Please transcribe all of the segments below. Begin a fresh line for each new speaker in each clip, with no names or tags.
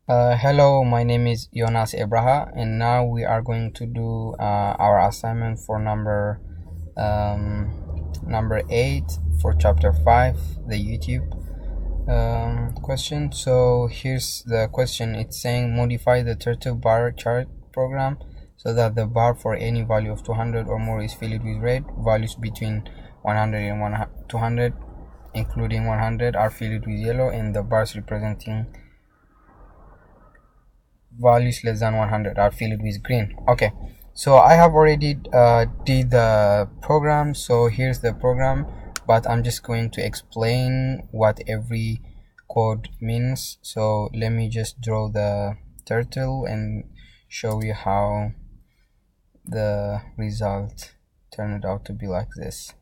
Hello, my name is Jonas Ebraha, and now we are going to do our assignment for number 8 for chapter 5, the YouTube question. So here's the question. It's saying modify the turtle bar chart program so that the bar for any value of 200 or more is filled with red. Values between 100 and 200, including 100, are filled with yellow, and the bars representing values less than 100 are filled with green. Okay, so I have already did the program, so here's the program, but I'm just going to explain what every code means. So let me just draw the turtle and show you how the result turned out to be like this.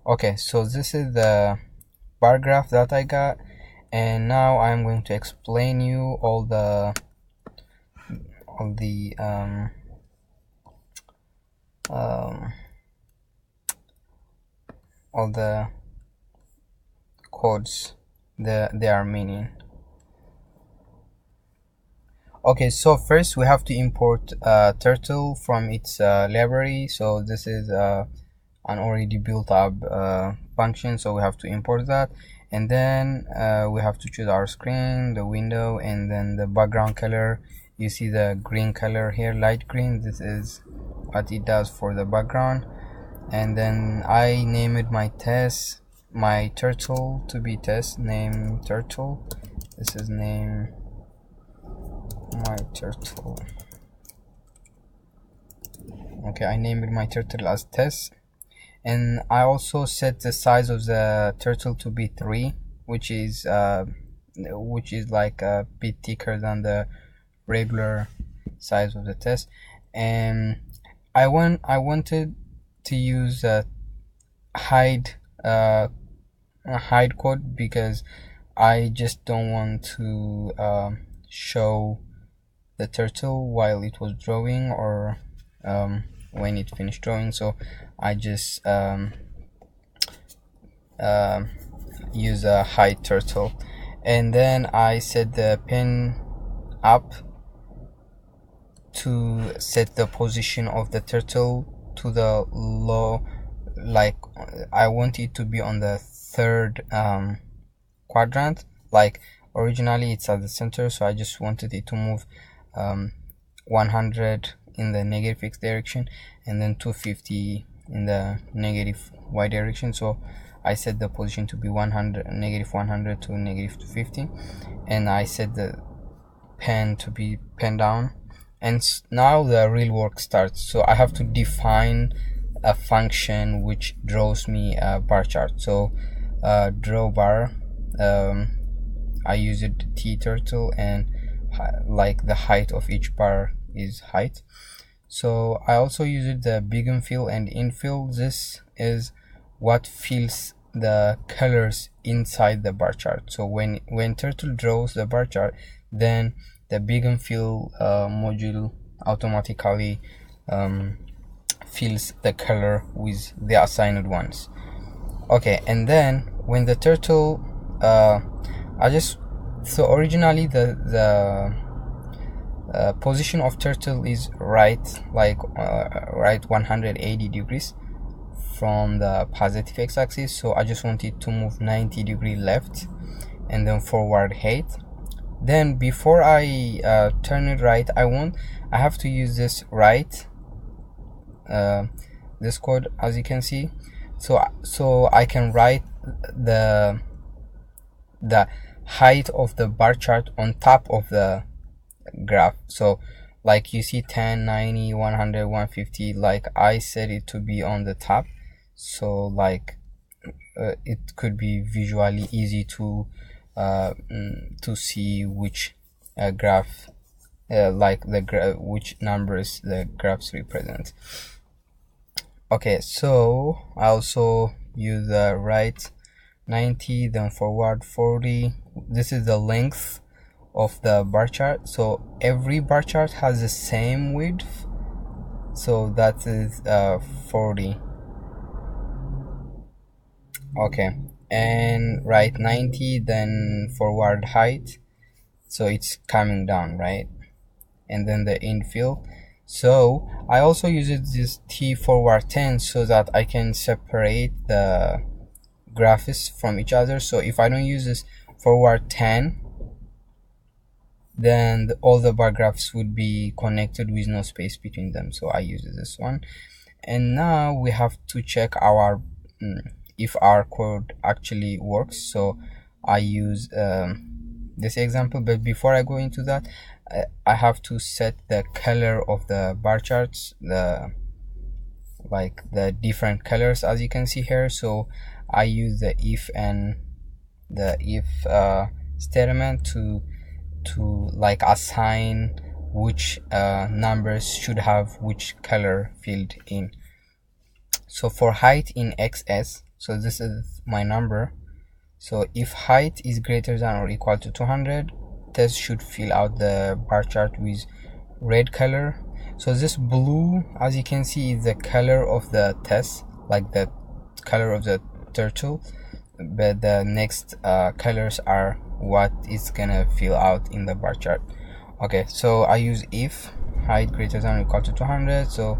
Okay, so this is the bar graph that I got, and now I'm going to explain you all the all the all the codes they are meaning. Okay, so first we have to import turtle from its library. So this is an already built up function, so we have to import that, and then we have to choose our screen, the window, and then the background color. You see the green color here, light green. This is what it does for the background. And then I named my turtle to be test, name turtle. This is name my turtle. Okay, I named my turtle as test, and I also set the size of the turtle to be 3, which is like a bit thicker than the regular size of the test. And I wanted to use a hide code because I just don't want to show the turtle while it was drawing, or when it finished drawing. So I just use a hide turtle, and then I set the pen up to set the position of the turtle to the low, like I want it to be on the third quadrant. Like originally it's at the center, so I just wanted it to move 100 in the negative x direction and then 250 in the negative y direction. So I set the position to be 100, negative 100 to negative 250, and I set the pen to be pen down. And now the real work starts. So I have to define a function which draws me a bar chart. So draw bar, I used turtle, and like the height of each bar is height. So I also used the begin fill and infill. This is what fills the colors inside the bar chart. So when turtle draws the bar chart, then the begin fill module automatically fills the color with the assigned ones. Okay, and then when the turtle so originally the position of turtle is right 180 degrees from the positive x-axis. So I just want it to move 90 degree left and then forward 8. Then before I turn it right, I have to use this right, this code, as you can see. So I can write the height of the bar chart on top of the graph. So like you see 10, 90, 100, 150, like I set it to be on the top. So like it could be visually easy to see which graph, which numbers the graphs represent. Okay, so I also use the right 90, then forward 40. This is the length of the bar chart. So every bar chart has the same width, so that is 40. Okay, and right 90, then forward height. so it's coming down, right? And then the infill. So I also use this T forward 10 so that I can separate the graphics from each other. So if I don't use this forward 10, then all the bar graphs would be connected with no space between them. So I use this one. And now we have to check our if our code actually works. So I use this example, but before I go into that, I have to set the color of the bar charts, the different colors, as you can see here. So I use the if and the if statement to like assign which numbers should have which color filled in. So for height in XS, so this is my number. So if height is greater than or equal to 200, test should fill out the bar chart with red color. So this blue, as you can see, is the color of the test, like the color of the turtle, but the next colors are what is gonna fill out in the bar chart. Okay, so I use if height greater than or equal to 200, so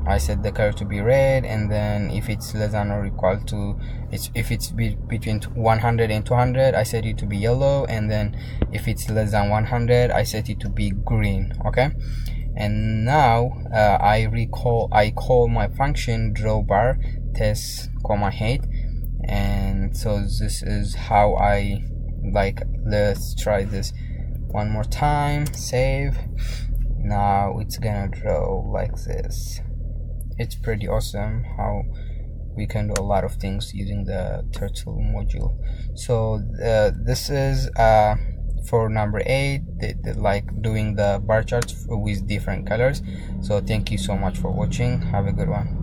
I set the color to be red, and then if it's less than or equal to, if it's between 100 and 200, I set it to be yellow, and then if it's less than 100, I set it to be green. Okay, and now I call my function drawBar test comma height, and so this is how I let's try this one more time. Save. Now it's gonna draw like this. It's pretty awesome how we can do a lot of things using the turtle module. So this is for number 8, like doing the bar charts with different colors. So thank you so much for watching. Have a good one.